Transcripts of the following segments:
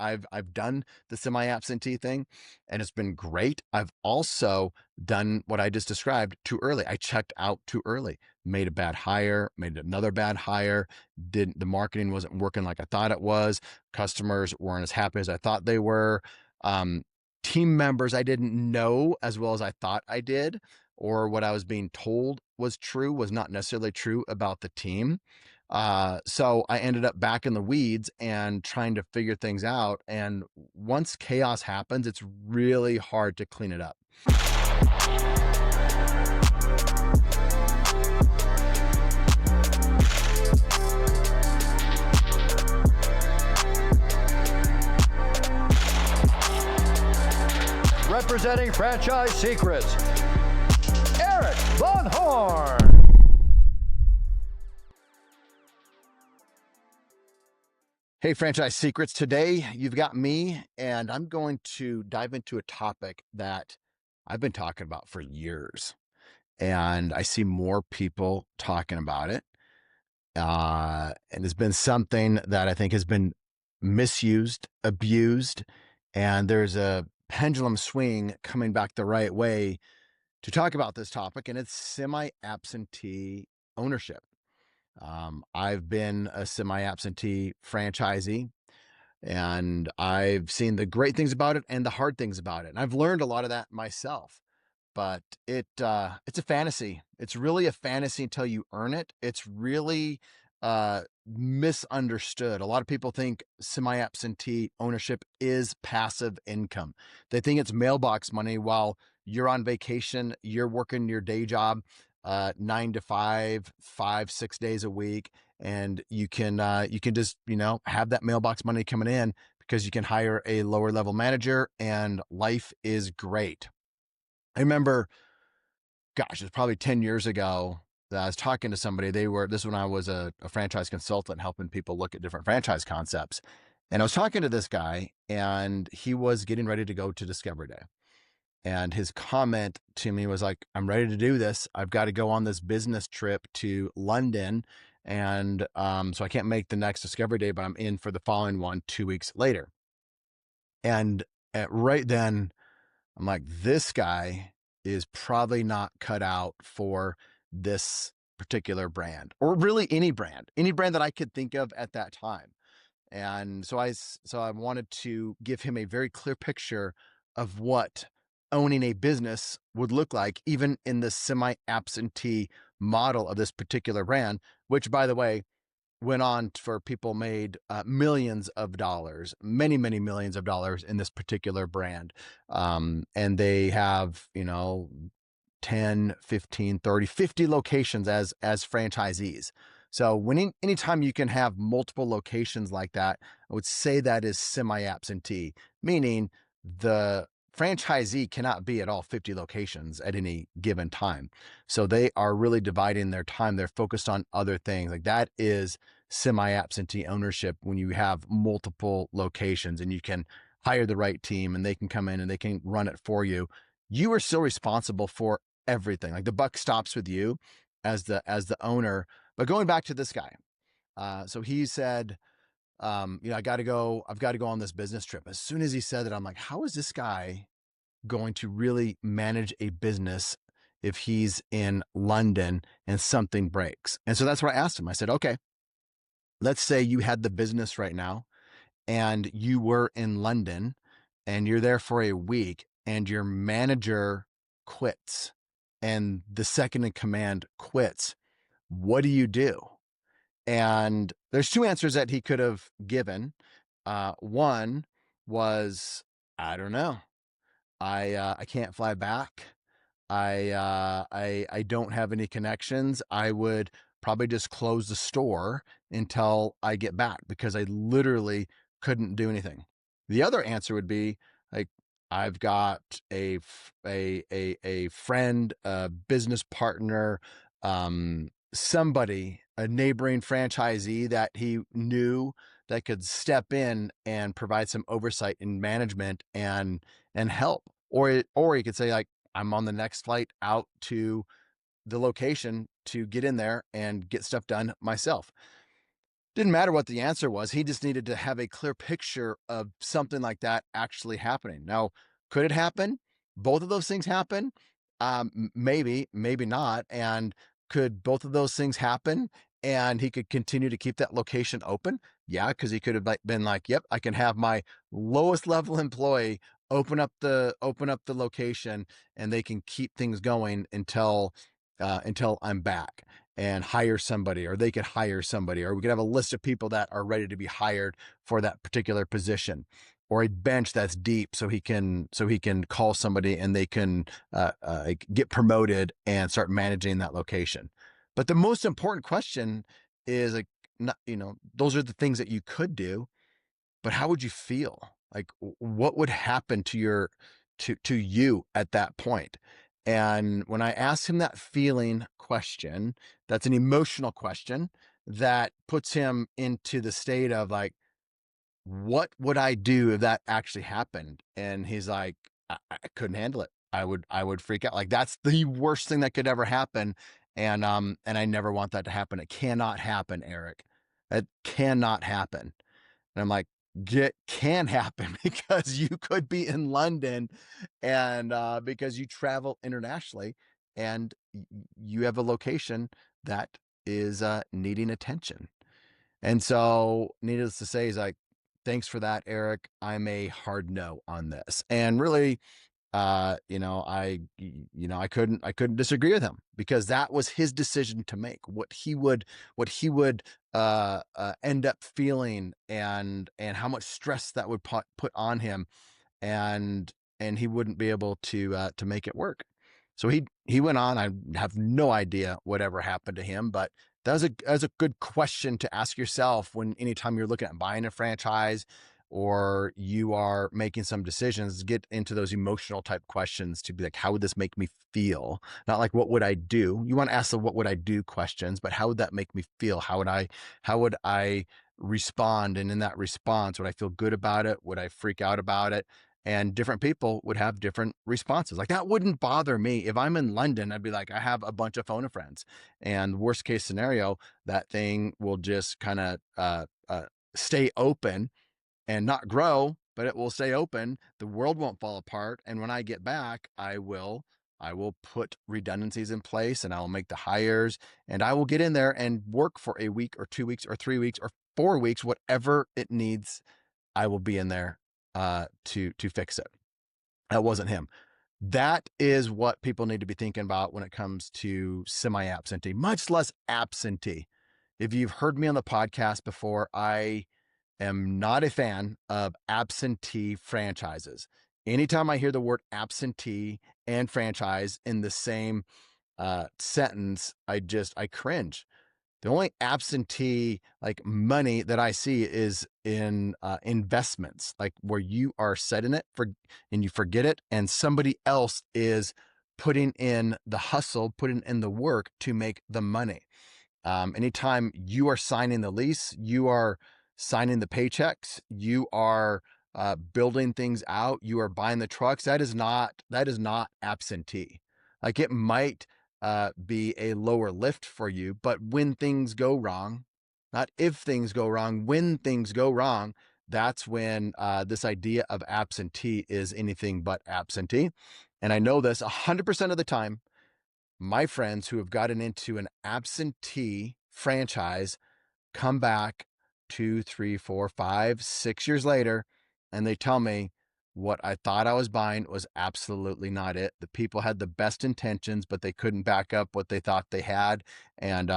I've done the semi-absentee thing, and it's been great. I've also done what I just described too early. I checked out too early, made a bad hire, made another bad hire, the marketing wasn't working like I thought it was. Customers weren't as happy as I thought they were. Um, Team members I didn't know as well as I thought I did, or what I was being told was true was not necessarily true about the team. So I ended up back in the weeds and trying to figure things out. And once chaos happens, it's really hard to clean it up. Representing Franchise Secrets, Erik Van Horn. Hey, Franchise Secrets. Today you've got me, and I'm going to dive into a topic that I've been talking about for years. And I see more people talking about it. And it's been something that I think has been misused, abused, and there's a pendulum swing coming back the right way to talk about this topic, and it's semi-absentee ownership. I've been a semi-absentee franchisee, and I've seen the great things about it and the hard things about it. And I've learned a lot of that myself, but it's a fantasy. It's really a fantasy until you earn it. It's really misunderstood. A lot of people think semi-absentee ownership is passive income. They think it's mailbox money while you're on vacation, you're working your day job 9 to 5, 5, 6 days a week, and you can just, have that mailbox money coming in because you can hire a lower level manager and life is great. I remember, gosh, it's probably 10 years ago that I was talking to somebody. This is when I was a franchise consultant helping people look at different franchise concepts. And I was talking to this guy, and he was getting ready to go to Discovery Day. And his comment to me was like, I'm ready to do this. I've got to go on this business trip to London. And so I can't make the next Discovery Day, but I'm in for the following one 2 weeks later. And right then, I'm like, this guy is probably not cut out for this particular brand, or really any brand that I could think of at that time. And so I wanted to give him a very clear picture of what owning a business would look like, even in the semi-absentee model of this particular brand, which, by the way, went on for people made millions of dollars, many, many millions of dollars in this particular brand. And they have, 10, 15, 30, 50 locations as franchisees. So anytime you can have multiple locations like that, I would say that is semi-absentee, meaning the franchisee cannot be at all 50 locations at any given time. So they are really dividing their time. They're focused on other things. Like that is semi-absentee ownership, when you have multiple locations and you can hire the right team and they can come in and they can run it for you. You are still responsible for everything. Like the buck stops with you as the owner. But going back to this guy, so he said, I've got to go on this business trip. As soon as he said that, I'm like, how is this guy going to really manage a business if he's in London and something breaks? And so that's what I asked him. I said, okay, let's say you had the business right now and you were in London and you're there for a week and your manager quits and the second in command quits. What do you do? And there's two answers that he could have given. One was, I don't know. I can't fly back. I don't have any connections. I would probably just close the store until I get back because I literally couldn't do anything. The other answer would be like, I've got a friend, a business partner, somebody, a neighboring franchisee that he knew that could step in and provide some oversight and management and help. Or you could say like, I'm on the next flight out to the location to get in there and get stuff done myself. Didn't matter what the answer was. He just needed to have a clear picture of something like that actually happening. Now, could it happen? Both of those things happen? Maybe, maybe not. And could both of those things happen and he could continue to keep that location open? Yeah, because he could have been like, yep, I can have my lowest level employee open up the location and they can keep things going until I'm back, and hire somebody, or they could hire somebody, or we could have a list of people that are ready to be hired for that particular position, or a bench that's deep so he can call somebody and they can get promoted and start managing that location. But the most important question is like, not, those are the things that you could do, but how would you feel? Like, what would happen to you at that point? And when I asked him that feeling question, that's an emotional question that puts him into the state of like, what would I do if that actually happened? And he's like, I couldn't handle it. I would freak out. Like, that's the worst thing that could ever happen. And I never want that to happen. It cannot happen, Erik. It cannot happen. And I'm like, it can happen because you could be in London and because you travel internationally and you have a location that is needing attention. And so, needless to say, he's like, thanks for that, Erik. I'm a hard no on this. And really, I couldn't disagree with him because that was his decision to make. What he would end up feeling, and how much stress that would put on him, and he wouldn't be able to make it work. So he went on. I have no idea whatever happened to him, but that was a good question to ask yourself when anytime you're looking at buying a franchise or you are making some decisions. Get into those emotional type questions to be like, how would this make me feel? Not like, what would I do? You want to ask the what would I do questions, but how would that make me feel? How would I respond? And in that response, would I feel good about it? Would I freak out about it? And different people would have different responses. Like, that wouldn't bother me. If I'm in London, I'd be like, I have a bunch of phone a friends, and worst case scenario, that thing will just kind of stay open and not grow, but it will stay open. The world won't fall apart. And when I get back, I will put redundancies in place, and I will make the hires, and I will get in there and work for a week or 2 weeks or 3 weeks or 4 weeks, whatever it needs. I will be in there to fix it. That wasn't him. That is what people need to be thinking about when it comes to semi-absentee, much less absentee. If you've heard me on the podcast before, I am not a fan of absentee franchises. Anytime I hear the word absentee and franchise in the same sentence, I cringe. The only absentee like money that I see is in investments, like where you are setting it for and you forget it, and somebody else is putting in the hustle, putting in the work to make the money. Anytime you are signing the lease, you are signing the paychecks, you are building things out, you are buying the trucks. That is not absentee. Like, it might be a lower lift for you, but when things go wrong, not if things go wrong, when things go wrong, that's when this idea of absentee is anything but absentee. And I know this 100% of the time. My friends who have gotten into an absentee franchise come back 2, 3, 4, 5, 6 years later, and they tell me what I thought I was buying was absolutely not it. The people had the best intentions, but they couldn't back up what they thought they had. And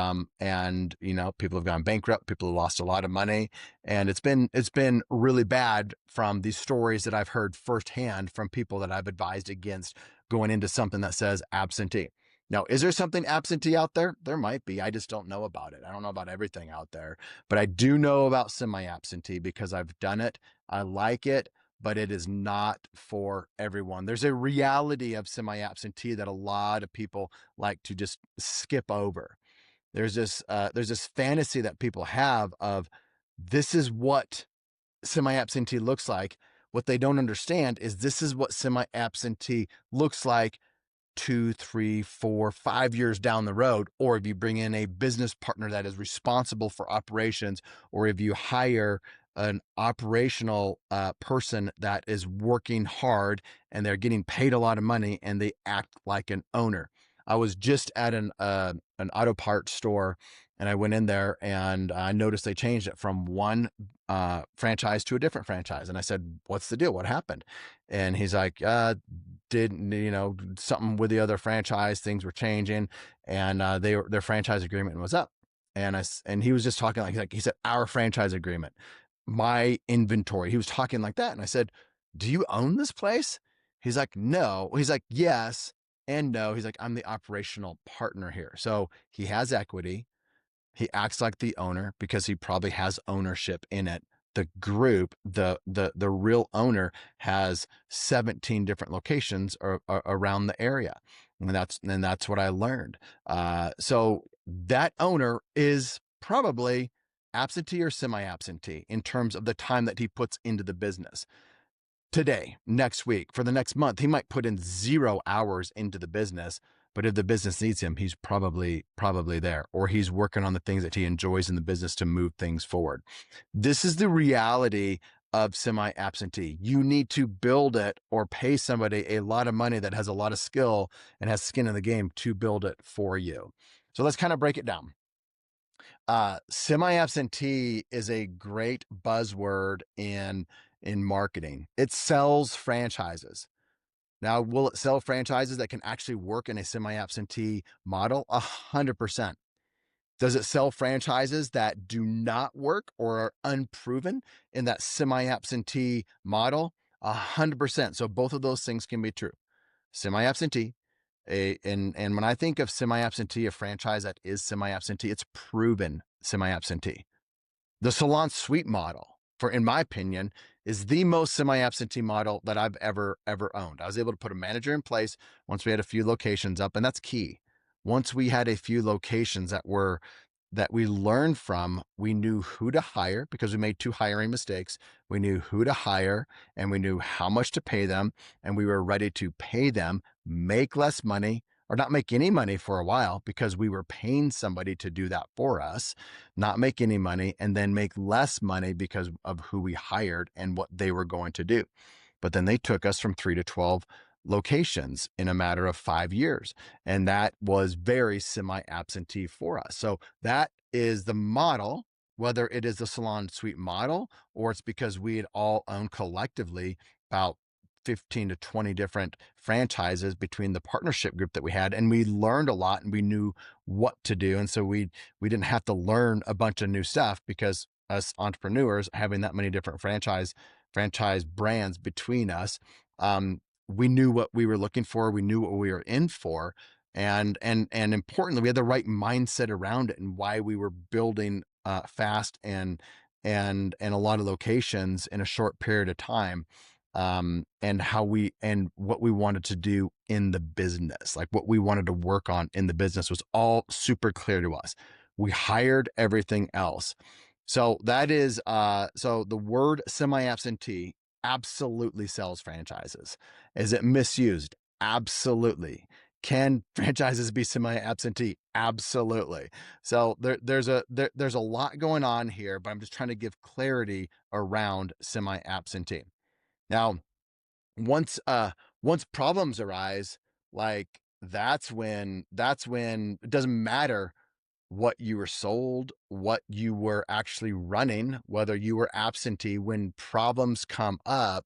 people have gone bankrupt, people have lost a lot of money. And it's been really bad from these stories that I've heard firsthand from people that I've advised against going into something that says absentee. Now, is there something absentee out there? There might be. I just don't know about it. I don't know about everything out there, but I do know about semi-absentee because I've done it. I like it, but it is not for everyone. There's a reality of semi-absentee that a lot of people like to just skip over. There's this fantasy that people have of, this is what semi-absentee looks like. What they don't understand is this is what semi-absentee looks like 2, 3, 4, 5 years down the road, or if you bring in a business partner that is responsible for operations, or if you hire an operational person that is working hard and they're getting paid a lot of money and they act like an owner. I was just at an auto parts store, and I went in there and I noticed they changed it from one franchise to a different franchise. And I said, "What's the deal? What happened?" And he's like, "Didn't something with the other franchise? Things were changing, and their franchise agreement was up." And he was just talking like he said, "Our franchise agreement, my inventory." He was talking like that, and I said, "Do you own this place?" He's like, "No." He's like, "Yes and no." He's like, "I'm the operational partner here." So he has equity. He acts like the owner because he probably has ownership in it. The group, the real owner, has 17 different locations around the area, and that's what I learned. So that owner is probably absentee or semi-absentee in terms of the time that he puts into the business. Today, next week, for the next month, he might put in 0 hours into the business, but if the business needs him, he's probably there, or he's working on the things that he enjoys in the business to move things forward. This is the reality of semi-absentee. You need to build it or pay somebody a lot of money that has a lot of skill and has skin in the game to build it for you. So let's kind of break it down. Semi-absentee is a great buzzword in marketing. It sells franchises. Now, will it sell franchises that can actually work in a semi-absentee model? 100%. Does it sell franchises that do not work or are unproven in that semi-absentee model? 100%. So both of those things can be true. Semi-absentee, and when I think of semi-absentee, a franchise that is semi-absentee, it's proven semi-absentee. The salon suite model, in my opinion, is the most semi-absentee model that I've ever owned. I was able to put a manager in place once we had a few locations up, and that's key. Once we had a few locations that we learned from, we knew who to hire because we made 2 hiring mistakes. We knew who to hire and we knew how much to pay them, and we were ready to pay them, make less money, or not make any money for a while because we were paying somebody to do that for us, not make any money, and then make less money because of who we hired and what they were going to do. But then they took us from 3 to 12 locations in a matter of 5 years. And that was very semi-absentee for us. So that is the model, whether it is the salon suite model, or it's because we had all owned collectively about 15 to 20 different franchises between the partnership group that we had, and we learned a lot and we knew what to do. And so we didn't have to learn a bunch of new stuff because us entrepreneurs having that many different franchise brands between us, we knew what we were looking for. We knew what we were in for. And importantly, we had the right mindset around it and why we were building fast and a lot of locations in a short period of time. And what we wanted to do in the business, like what we wanted to work on in the business, was all super clear to us. We hired everything else. So that is, so the word semi-absentee absolutely sells franchises. Is it misused? Absolutely. Can franchises be semi-absentee? Absolutely. So there's a lot going on here, but I'm just trying to give clarity around semi-absentee. Now, once problems arise, like that's when it doesn't matter what you were sold, what you were actually running, whether you were absentee. When problems come up,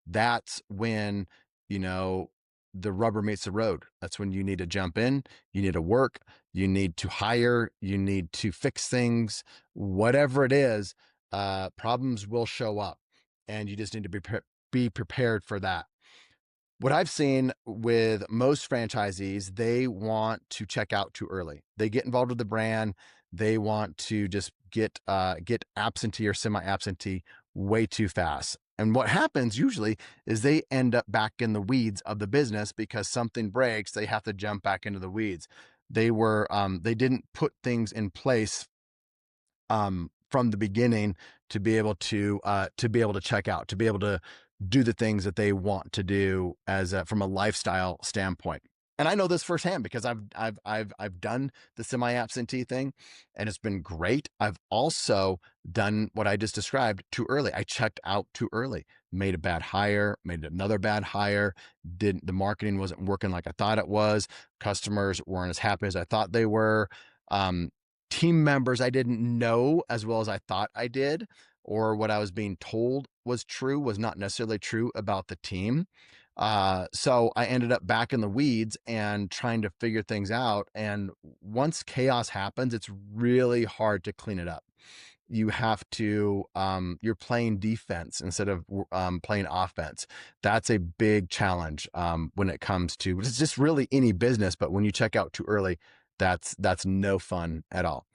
that's when, the rubber meets the road. That's when you need to jump in, you need to work, you need to hire, you need to fix things, whatever it is, problems will show up and you just need to be prepared for that. What I've seen with most franchisees, they want to check out too early. They get involved with the brand. They want to just get absentee or semi-absentee way too fast. And what happens usually is they end up back in the weeds of the business because something breaks. They have to jump back into the weeds. They didn't put things in place from the beginning to be able to check out, to be able to do the things that they want to do from a lifestyle standpoint. And I know this firsthand because I've done the semi-absentee thing, and it's been great. I've also done what I just described too early. I checked out too early, made a bad hire, made another bad hire. Didn't The marketing wasn't working like I thought it was. Customers weren't as happy as I thought they were. Um, Team members I didn't know as well as I thought I did, or what I was being told was true was not necessarily true about the team. So I ended up back in the weeds and trying to figure things out. And once chaos happens, it's really hard to clean it up. You have to, you're playing defense instead of playing offense. That's a big challenge when it comes to, it's just really any business. But when you check out too early, that's no fun at all.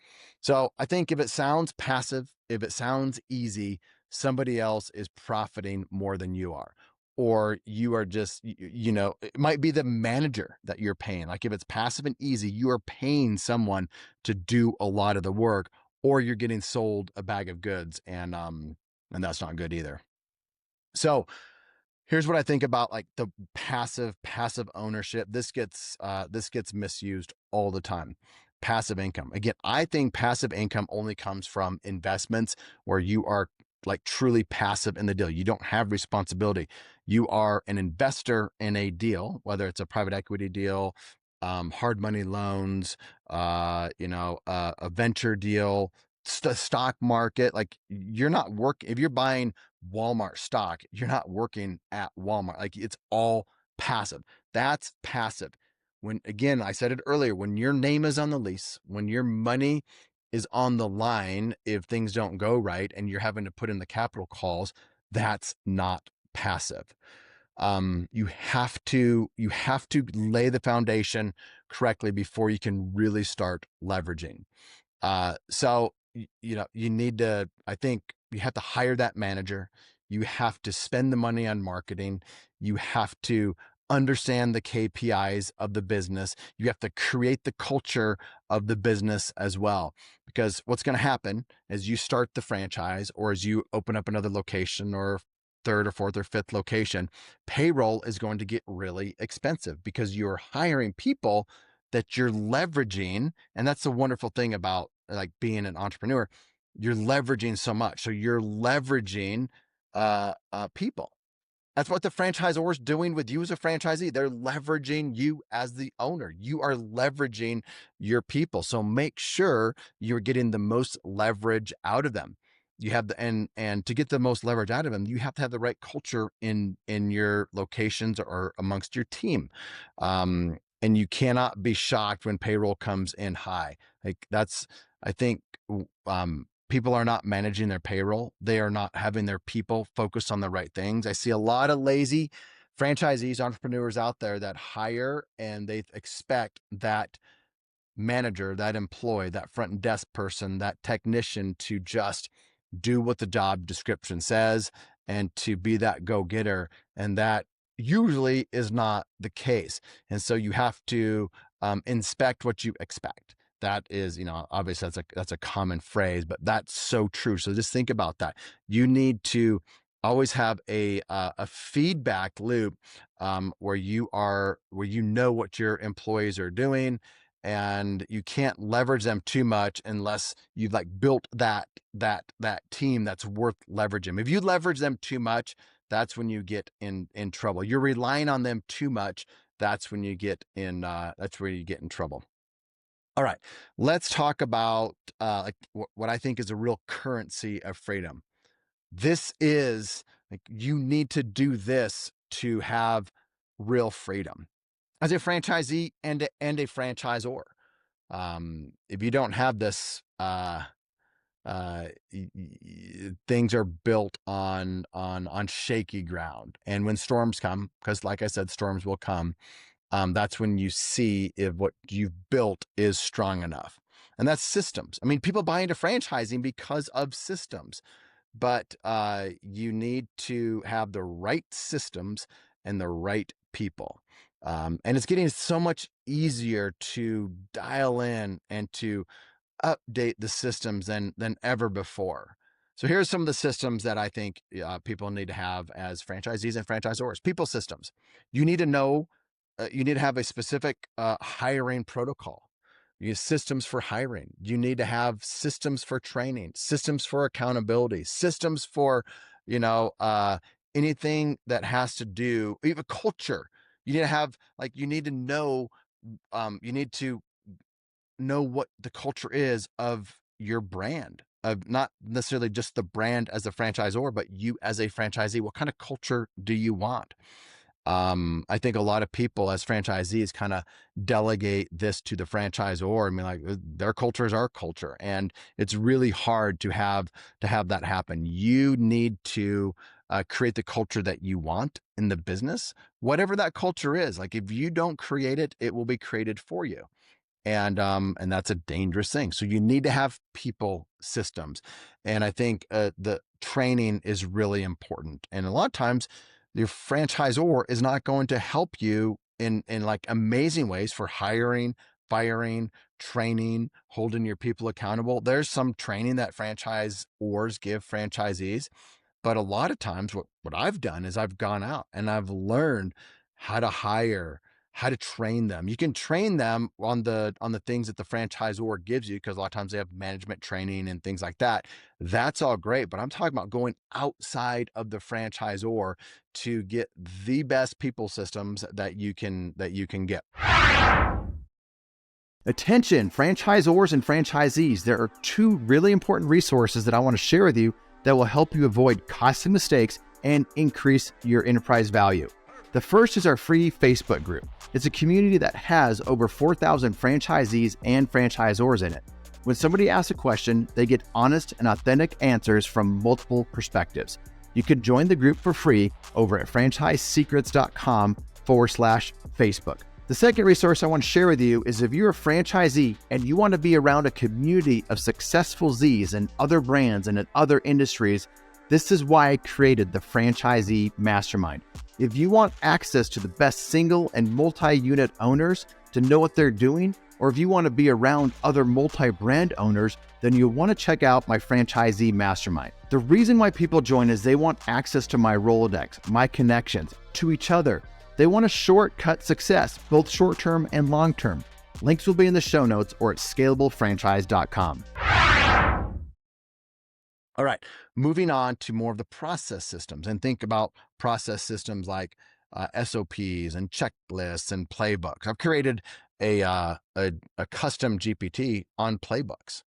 So I think if it sounds passive, if it sounds easy, somebody else is profiting more than you are, or you are just, it might be the manager that you're paying. Like if it's passive and easy, you are paying someone to do a lot of the work, or you're getting sold a bag of goods, and that's not good either. So here's what I think about like the passive ownership. This gets misused all the time. Passive income. Again, I think passive income only comes from investments where you are like truly passive in the deal. You don't have responsibility. You are an investor in a deal, whether it's a private equity deal, hard money loans, a venture deal, stock market. Like you're not working if you're buying Walmart stock, you're not working at Walmart. Like it's all passive. That's passive. When, again, I said it earlier, when your name is on the lease, when your money is on the line, if things don't go right and you're having to put in the capital calls, that's not passive. You have to lay the foundation correctly before you can really start leveraging. So you need to, I think you have to hire that manager. You have to spend the money on marketing. You have to understand the KPIs of the business. You have to create the culture of the business as well. Because what's going to happen as you start the franchise, or as you open up another location, or third or fourth or fifth location, payroll is going to get really expensive because you're hiring people that you're leveraging. And that's the wonderful thing about like being an entrepreneur. You're leveraging so much. So you're leveraging people. That's what the franchisor is doing with you as a franchisee. They're leveraging you as the owner. You are leveraging your people. So make sure you're getting the most leverage out of them. You have and to get the most leverage out of them, you have to have the right culture in your locations or amongst your team. And you cannot be shocked when payroll comes in high. Like I think, people are not managing their payroll. They are not having their people focus on the right things. I see a lot of lazy franchisees, entrepreneurs out there that hire and they expect that manager, that employee, that front desk person, that technician to just do what the job description says and to be that go-getter. And that usually is not the case. And so you have to inspect what you expect. That is, obviously that's a common phrase, but that's so true. So just think about that. You need to always have a feedback loop where you know what your employees are doing, and you can't leverage them too much unless you've like built that team that's worth leveraging. If you leverage them too much, that's when you get in trouble. You're relying on them too much. That's when you get in. That's where you get in trouble. All right, let's talk about like what I think is a real currency of freedom. This is like you need to do this to have real freedom as a franchisee and a franchisor. If you don't have this, things are built on shaky ground. And when storms come, because like I said, storms will come, that's when you see if what you've built is strong enough. And that's systems. I mean, people buy into franchising because of systems, but you need to have the right systems and the right people. And it's getting so much easier to dial in and to update the systems than ever before. So here's some of the systems that I think people need to have as franchisees and franchisors. People systems. You need to know you need to have a specific hiring protocol. You need systems for hiring. You need to have systems for training, systems for accountability, systems for, you know, anything that has to do, even culture. You need to have, like, you need to know what the culture is of your brand, of not necessarily just the brand as a franchisor, but you as a franchisee. What kind of culture do you want? I think a lot of people as franchisees kind of delegate this to the franchisor and be like, their culture is our culture. And it's really hard to have that happen. You need to create the culture that you want in the business, whatever that culture is. Like, if you don't create it, it will be created for you. And that's a dangerous thing. So you need to have people systems. And I think the training is really important. And a lot of times your franchisor is not going to help you in like amazing ways for hiring, firing, training, holding your people accountable. There's some training that franchisors give franchisees, but a lot of times what I've done is I've gone out and I've learned how to hire, how to train them. You can train them on the things that the franchisor gives you, because a lot of times they have management training and things like that. That's all great, but I'm talking about going outside of the franchisor to get the best people systems that you can get. Attention, franchisors and franchisees, there are two really important resources that I want to share with you that will help you avoid costly mistakes and increase your enterprise value. The first is our free Facebook group. It's a community that has over 4,000 franchisees and franchisors in it. When somebody asks a question, they get honest and authentic answers from multiple perspectives. You can join the group for free over at franchisesecrets.com/Facebook. The second resource I want to share with you is if you're a franchisee and you want to be around a community of successful Z's and other brands and in other industries, this is why I created the Franchisee Mastermind. If you want access to the best single and multi-unit owners to know what they're doing, or if you want to be around other multi-brand owners, then you'll want to check out my Franchisee Mastermind. The reason why people join is they want access to my Rolodex, my connections, to each other. They want a shortcut success, both short-term and long-term. Links will be in the show notes or at scalablefranchise.com. All right, moving on to more of the process systems, and think about process systems like SOPs and checklists and playbooks. I've created a custom GPT on playbooks.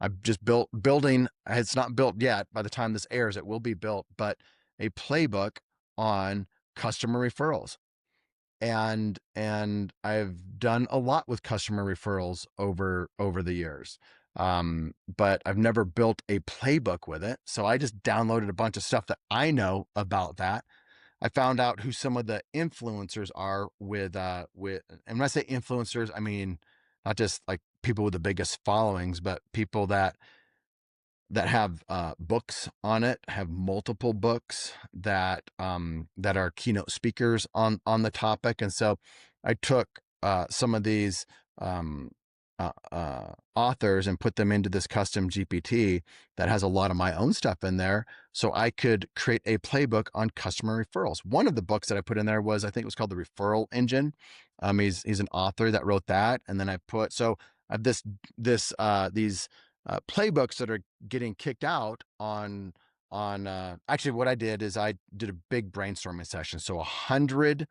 I've just building. It's not built yet. By the time this airs, it will be built. But a playbook on customer referrals. And I've done a lot with customer referrals over the years. But I've never built a playbook with it. So I just downloaded a bunch of stuff that I know about that. I found out who some of the influencers are with, and when I say influencers, I mean, not just like people with the biggest followings, but people that have books on it, have multiple books that are keynote speakers on the topic. And so I took some of these authors and put them into this custom GPT that has a lot of my own stuff in there, so I could create a playbook on customer referrals. One of the books that I put in there was, I think it was called The Referral Engine. He's an author that wrote that, and then I have these playbooks that are getting kicked out on actually what I did is I did a big brainstorming session. So 100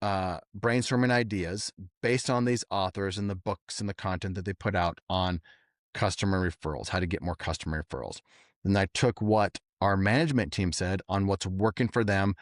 brainstorming ideas based on these authors and the books and the content that they put out on customer referrals, how to get more customer referrals. And I took what our management team said on what's working for them,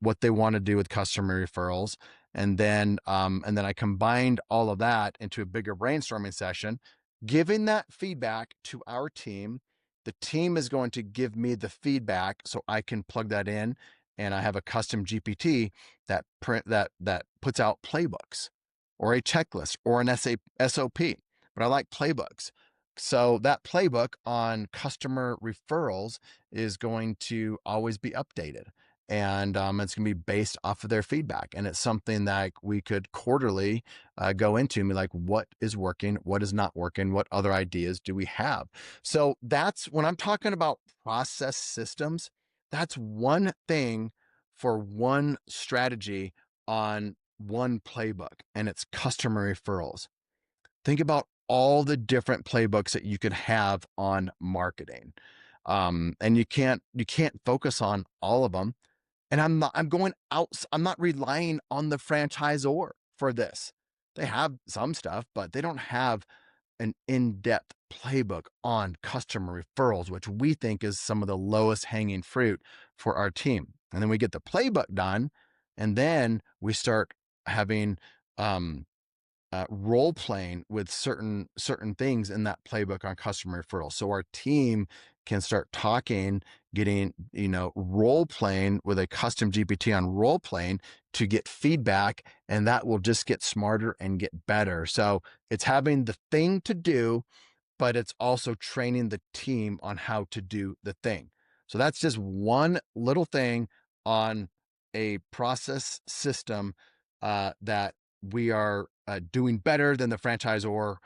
what they want to do with customer referrals. And then I combined all of that into a bigger brainstorming session, giving that feedback to our team. The team is going to give me the feedback so I can plug that in. And I have a custom GPT that puts out playbooks or a checklist or an SOP, but I like playbooks. So that playbook on customer referrals is going to always be updated, and it's going to be based off of their feedback. And it's something that we could quarterly go into and be like, what is working, what is not working, what other ideas do we have? So that's when I'm talking about process systems. That's one thing for one strategy on one playbook and it's customer referrals. Think about all the different playbooks that you could have on marketing. And you can't focus on all of them. And I'm not relying on the franchisor for this. They have some stuff, but they don't have an in-depth playbook on customer referrals, which we think is some of the lowest hanging fruit for our team. And then we get the playbook done, and then we start having role playing with certain things in that playbook on customer referrals. So our team can start talking, getting, role playing with a custom GPT on role playing to get feedback, and that will just get smarter and get better. So it's having the thing to do, but it's also training the team on how to do the thing. So that's just one little thing on a process system that we are doing better than the franchisor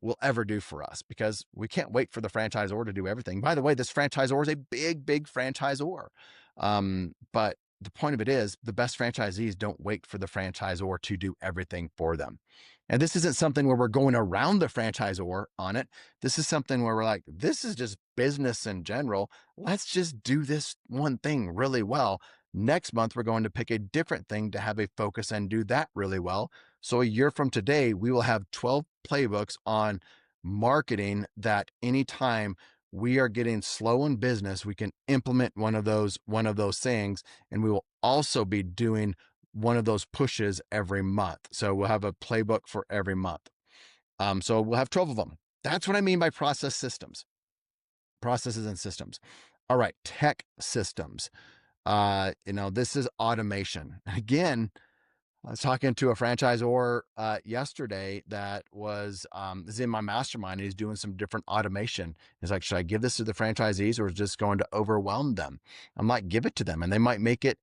will ever do for us, because we can't wait for the franchisor to do everything. By the way, this franchisor is a big franchisor. But the point of it is, the best franchisees don't wait for the franchisor to do everything for them. And this isn't something where we're going around the franchisor on it. This is something where we're like, this is just business in general. Let's just do this one thing really well. Next month, we're going to pick a different thing to have a focus and do that really well. So a year from today, we will have 12 playbooks on marketing that anytime we are getting slow in business, we can implement one of those things. And we will also be doing one of those pushes every month. So we'll have a playbook for every month. So we'll have 12 of them. That's what I mean by processes and systems. All right. Tech systems. This is automation. Again, I was talking to a franchisor yesterday that is in my mastermind. He's doing some different automation. He's like, should I give this to the franchisees, or is it just going to overwhelm them? I'm like, give it to them, and they might make it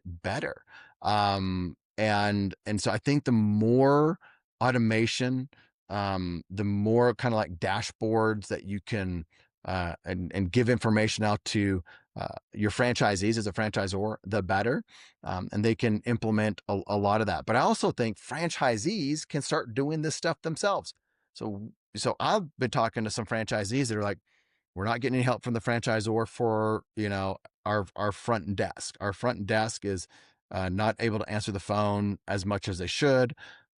better. And so I think the more automation, the more kind of like dashboards that you can and give information out to your franchisees as a franchisor, the better. And they can implement a lot of that. But I also think franchisees can start doing this stuff themselves. So I've been talking to some franchisees that are like, we're not getting any help from the franchisor for, our front desk. Our front desk is not able to answer the phone as much as they should.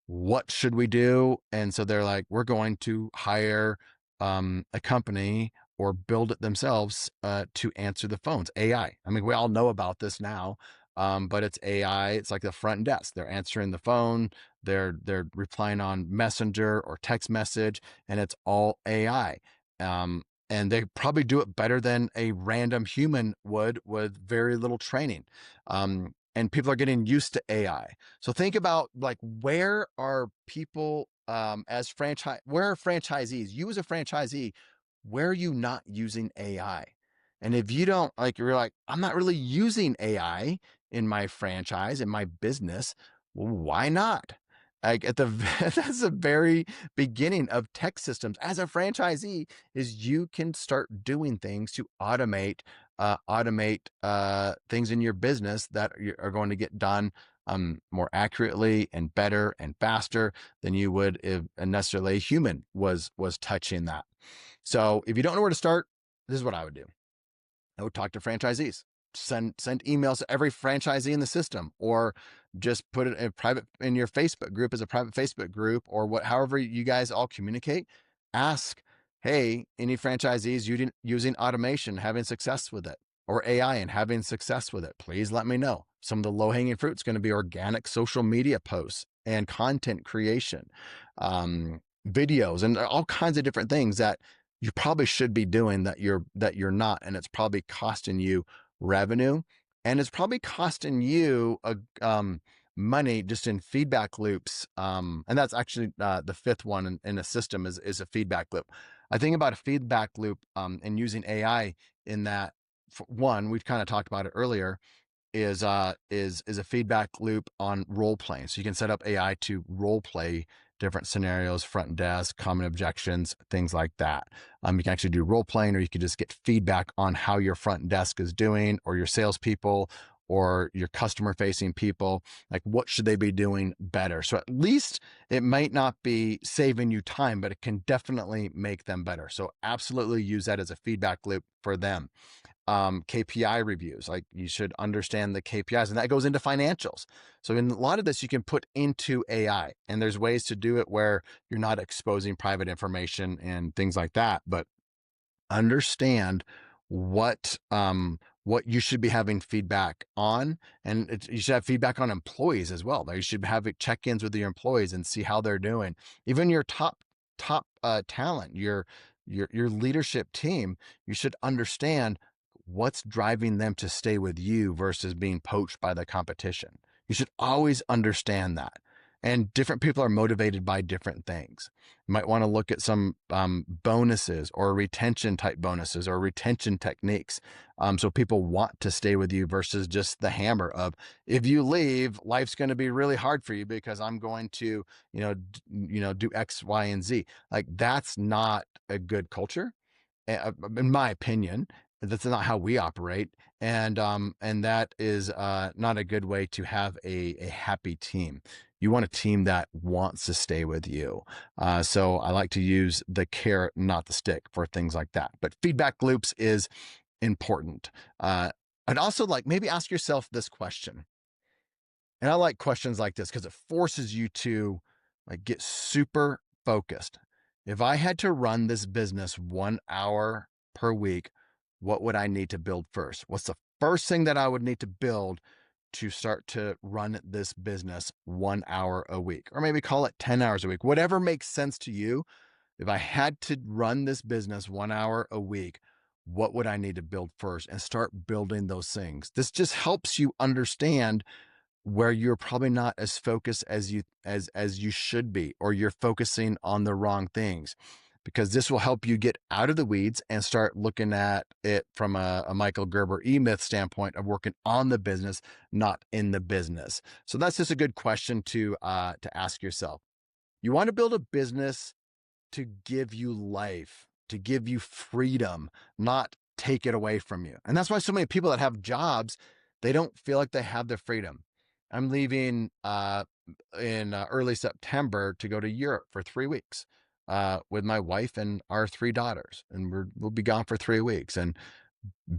What should we do? And so they're like, we're going to hire a company or build it themselves to answer the phones. AI. I mean, we all know about this now, but it's AI. It's like the front desk. They're answering the phone. They're replying on Messenger or text message, and it's all AI. And they probably do it better than a random human would with very little training. And people are getting used to AI. So think about, like, where are people where are franchisees? You as a franchisee, where are you not using AI? And if you don't, like, you're like, I'm not really using AI in my franchise, in my business. Well, why not? Like that's the very beginning of tech systems as a franchisee, is you can start doing things to automate things in your business that are going to get done more accurately and better and faster than you would if necessarily a human was touching that. So if you don't know where to start, this is what I would do. I would talk to franchisees, send emails to every franchisee in the system, or just put it in your Facebook group as a private Facebook group, or however you guys all communicate. Ask, hey, any franchisees using automation, having success with it, or AI and having success with it, please let me know. Some of the low-hanging fruit is going to be organic social media posts and content creation, videos, and all kinds of different things that you probably should be doing that you're not, and it's probably costing you revenue, and it's probably costing you money just in feedback loops. And that's actually the fifth one in a system is a feedback loop. I think about a feedback loop and using AI in that. One, we've kind of talked about it earlier, is a feedback loop on role playing. So you can set up AI to role play different scenarios, front desk, common objections, things like that. You can actually do role playing, or you can just get feedback on how your front desk is doing, or your salespeople, or your customer facing people, like what should they be doing better? So at least it might not be saving you time, but it can definitely make them better. So absolutely use that as a feedback loop for them. KPI reviews, like you should understand the KPIs, and that goes into financials. So in a lot of this, you can put into AI, and there's ways to do it where you're not exposing private information and things like that, but understand what you should be having feedback on, and you should have feedback on employees as well. You should have check-ins with your employees and see how they're doing. Even your top talent, your leadership team, you should understand what's driving them to stay with you versus being poached by the competition. You should always understand that. And different people are motivated by different things. You might want to look at some bonuses or retention type bonuses or retention techniques. So people want to stay with you versus just the hammer of, if you leave, life's going to be really hard for you because I'm going to, do X, Y, and Z. Like that's not a good culture, in my opinion. That's not how we operate, and that is not a good way to have a happy team. You want a team that wants to stay with you. So I like to use the carrot, not the stick, for things like that. But feedback loops is important. And also, like, maybe ask yourself this question. And I like questions like this because it forces you to like get super focused. If I had to run this business 1 hour per week, what would I need to build first? What's the first thing that I would need to build to start to run this business 1 hour a week? Or maybe call it 10 hours a week, whatever makes sense to you. If I had to run this business 1 hour a week, what would I need to build first? And start building those things. This just helps you understand where you're probably not as focused as you should be, or you're focusing on the wrong things, because this will help you get out of the weeds and start looking at it from a Michael Gerber E-Myth standpoint of working on the business, not in the business. So that's just a good question to ask yourself. You want to build a business to give you life, to give you freedom, not take it away from you. And that's why so many people that have jobs, they don't feel like they have the freedom. I'm leaving in early September to go to Europe for 3 weeks with my wife and our 3 daughters, and we'll be gone for 3 weeks. And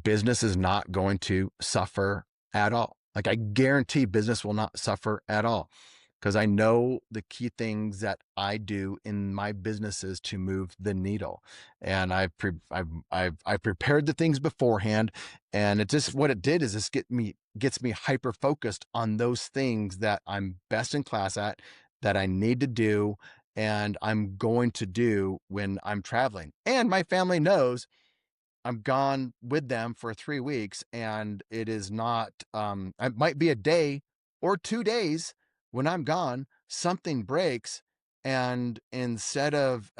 business is not going to suffer at all. Like I guarantee business will not suffer at all, because I know the key things that I do in my businesses to move the needle, and I've prepared the things beforehand, and it just, what it did is just gets me hyper focused on those things that I'm best in class at, that I need to do, and I'm going to do when I'm traveling. And my family knows I'm gone with them for 3 weeks, and it is not, it might be a day or 2 days when I'm gone, something breaks. And instead of,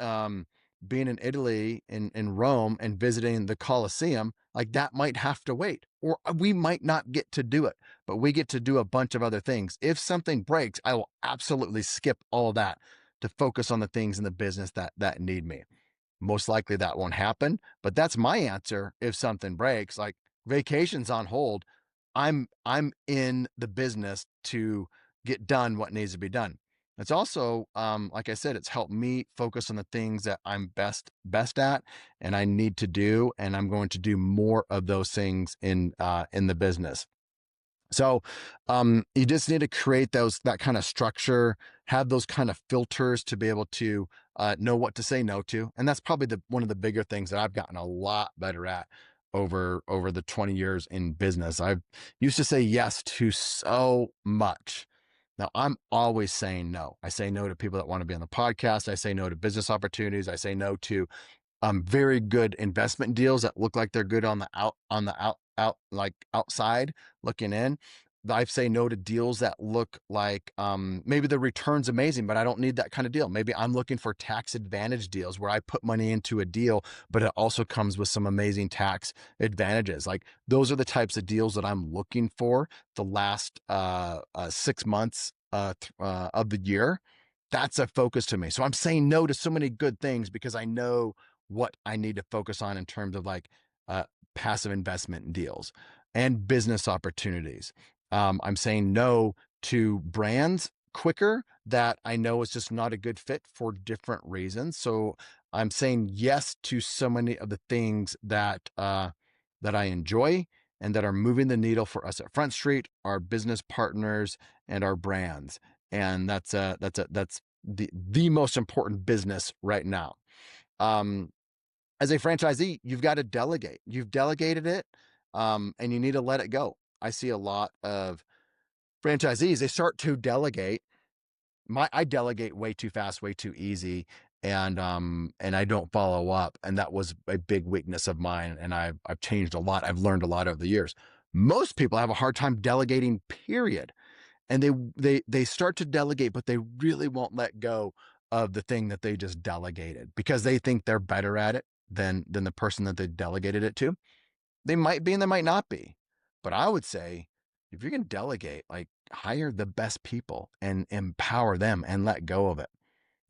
being in Italy, in Rome, and visiting the Colosseum, like that might have to wait, or we might not get to do it, but we get to do a bunch of other things. If something breaks, I will absolutely skip all of that to focus on the things in the business that need me. Most likely that won't happen, but that's my answer. If something breaks, like vacation's on hold, I'm in the business to get done what needs to be done. It's also, like I said, it's helped me focus on the things that I'm best at and I need to do, and I'm going to do more of those things in the business. So you just need to create that kind of structure, have those kind of filters to be able to know what to say no to. And that's probably one of the bigger things that I've gotten a lot better at over the 20 years in business. I used to say yes to so much. Now I'm always saying no. I say no to people that want to be on the podcast. I say no to business opportunities. I say no to very good investment deals that look like they're good on the like outside looking in. I say no to deals that look like maybe the return's amazing, but I don't need that kind of deal. Maybe I'm looking for tax advantage deals where I put money into a deal, but it also comes with some amazing tax advantages. Like those are the types of deals that I'm looking for the last 6 months of the year. That's a focus to me. So I'm saying no to so many good things because I know what I need to focus on in terms of like passive investment deals. and business opportunities. I'm saying no to brands quicker that I know is just not a good fit for different reasons. So I'm saying yes to so many of the things that that I enjoy and that are moving the needle for us at Front Street, our business partners, and our brands. And that's the most important business right now. Um, as a franchisee, you've got to delegate. You've delegated it, and you need to let it go. I see a lot of franchisees, they start to delegate. I delegate way too fast, way too easy, and I don't follow up. And that was a big weakness of mine. And I've changed a lot. I've learned a lot over the years. Most people have a hard time delegating, period. And they start to delegate, but they really won't let go of the thing that they just delegated because they think they're better at it than the person that they delegated it to. They might be and they might not be. But I would say if you're going to delegate, like hire the best people and empower them and let go of it.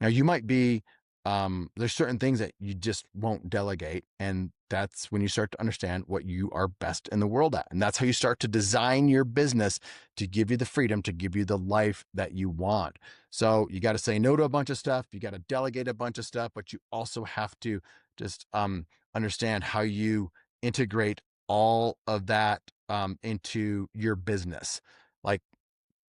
Now you might be, there's certain things that you just won't delegate. And that's when you start to understand what you are best in the world at. And that's how you start to design your business to give you the freedom, to give you the life that you want. So you got to say no to a bunch of stuff. You got to delegate a bunch of stuff, but you also have to just understand how you integrate all of that into your business. Like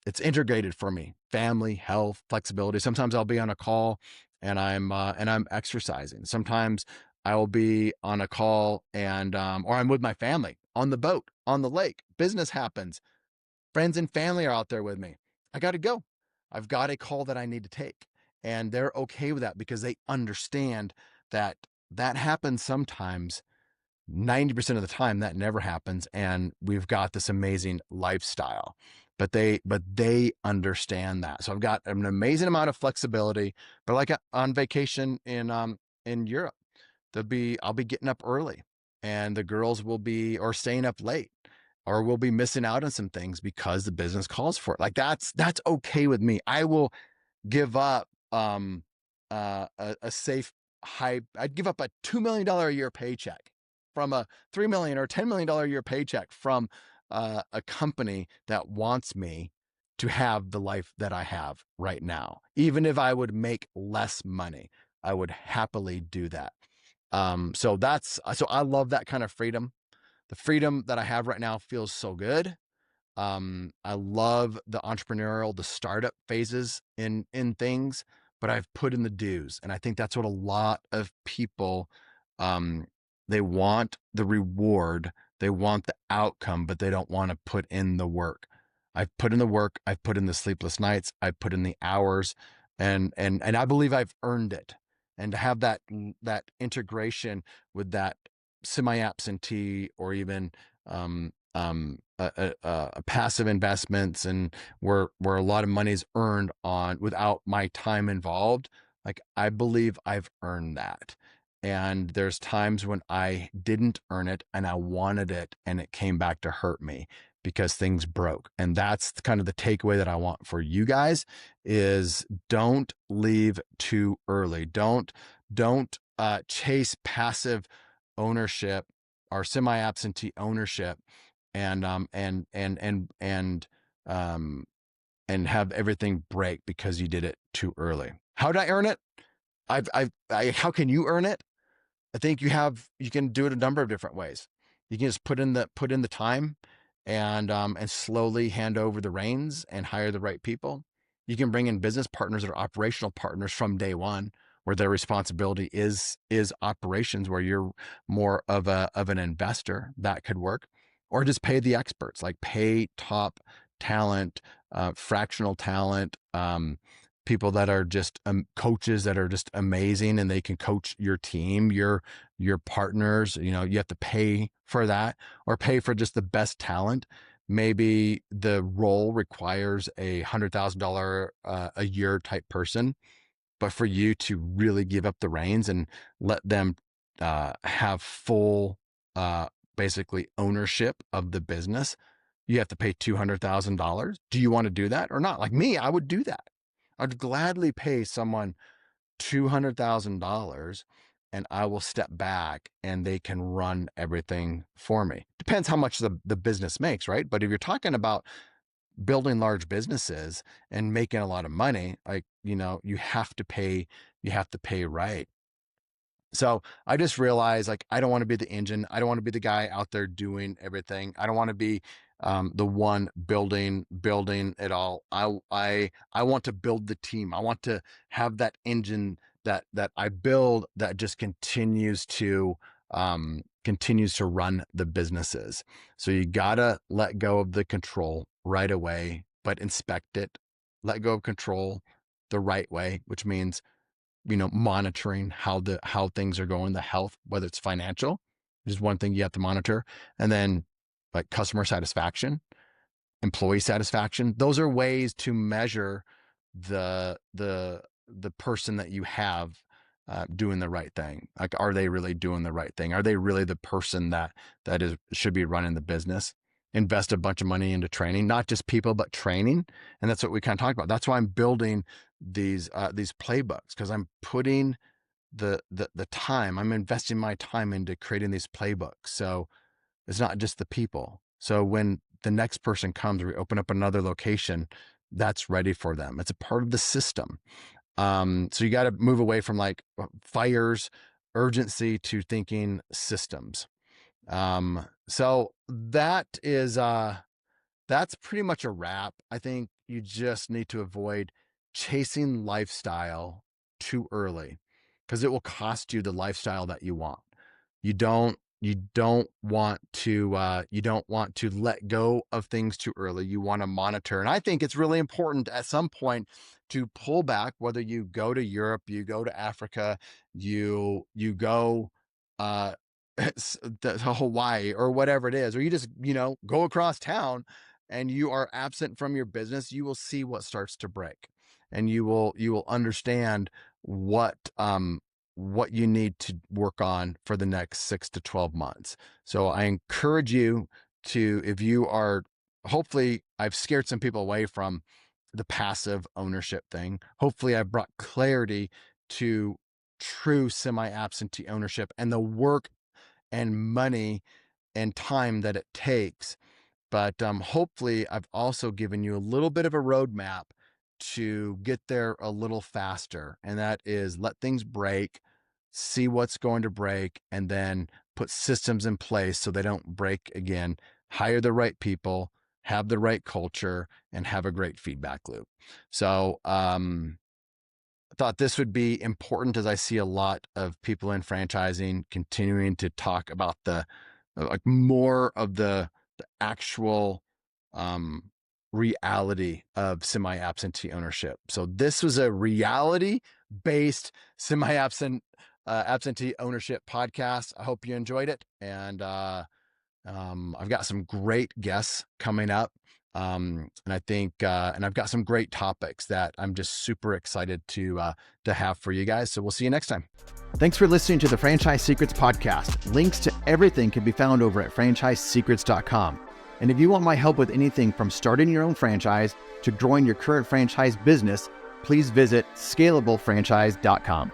it's integrated for me: family, health, flexibility. Sometimes I'll be on a call and I'm exercising. Sometimes I will be on a call and or I'm with my family on the boat, on the lake. Business happens. Friends and family are out there with me. I got to go. I've got a call that I need to take. And they're okay with that because they understand that that happens sometimes. 90% of the time that never happens, and we've got this amazing lifestyle, but they understand that. So I've got an amazing amount of flexibility. But like on vacation in Europe, I'll be getting up early and the girls will be or staying up late, or we'll be missing out on some things because the business calls for it. Like that's okay with me. I will give up a safe high. I'd give up a $2 million a year paycheck from a $3 million or $10 million a year paycheck from a company that wants me to have the life that I have right now. Even if I would make less money, I would happily do that. So I love that kind of freedom. The freedom that I have right now feels so good. I love the entrepreneurial, the startup phases in things, but I've put in the dues. And I think that's what a lot of people, they want the reward, they want the outcome, but they don't want to put in the work. I've put in the work, I've put in the sleepless nights, I've put in the hours, and I believe I've earned it. And to have that integration with that semi-absentee or even passive investments, and where a lot of money is earned on without my time involved, like I believe I've earned that. And there's times when I didn't earn it and I wanted it and it came back to hurt me because things broke. And that's kind of the takeaway that I want for you guys is don't leave too early. Don't chase passive ownership or semi-absentee ownership and have everything break because you did it too early. How did I earn it? How can you earn it? I think you can do it a number of different ways. You can just put in the time and slowly hand over the reins and hire the right people. You can bring in business partners or operational partners from day one, where their responsibility is operations, where you're more of an investor. That could work. Or just pay the experts, like pay top talent, fractional talent, people that are just coaches that are just amazing and they can coach your team, your partners. You have to pay for that, or pay for just the best talent. Maybe the role requires $100,000 a year type person, but for you to really give up the reins and let them have full basically ownership of the business, you have to pay $200,000. Do you want to do that or not? Like me, I would do that. I'd gladly pay someone $200,000 and I will step back and they can run everything for me. Depends how much the business makes, right? But if you're talking about building large businesses and making a lot of money, like, you have to pay right. So I just realized, like, I don't want to be the engine. I don't want to be the guy out there doing everything. I don't want to be the one building it all. I want to build the team. I want to have that engine that I build that just continues to run the businesses. So you gotta let go of the control right away, but inspect it. Let go of control the right way, which means monitoring how things are going, the health, whether it's financial, which is one thing you have to monitor, and then like customer satisfaction, employee satisfaction. Those are ways to measure the person that you have doing the right thing. Like, are they really doing the right thing? Are they really the person that should be running the business? Invest a bunch of money into training, not just people, but training. And that's what we kind of talked about. That's why I'm building these playbooks, because I'm putting the time, I'm investing my time into creating these playbooks. So it's not just the people. So when the next person comes, or we open up another location, that's ready for them. It's a part of the system. So you got to move away from like fires, urgency, to thinking systems. So that is, that's pretty much a wrap. I think you just need to avoid chasing lifestyle too early, because it will cost you the lifestyle that you want. You don't want to let go of things too early. You want to monitor. And I think it's really important at some point to pull back, whether you go to Europe, you go to Africa, you go to Hawaii or whatever it is, or you just, go across town and you are absent from your business. You will see what starts to break, and you will understand what you need to work on for the next 6 to 12 months. So I encourage you to, if you are, hopefully I've scared some people away from the passive ownership thing. Hopefully I've brought clarity to true semi-absentee ownership and the work and money and time that it takes. But hopefully I've also given you a little bit of a roadmap to get there a little faster. And that is, let things break, see what's going to break, and then put systems in place so they don't break again. Hire the right people, have the right culture, and have a great feedback loop. So I thought this would be important, as I see a lot of people in franchising continuing to talk about the more of the actual reality of semi-absentee ownership. So this was a reality-based absentee ownership podcast. I hope you enjoyed it, and I've got some great guests coming up. And I think, and I've got some great topics that I'm just super excited to have for you guys. So we'll see you next time. Thanks for listening to the Franchise Secrets podcast. Links to everything can be found over at franchisesecrets.com. And if you want my help with anything from starting your own franchise to growing your current franchise business, please visit scalablefranchise.com.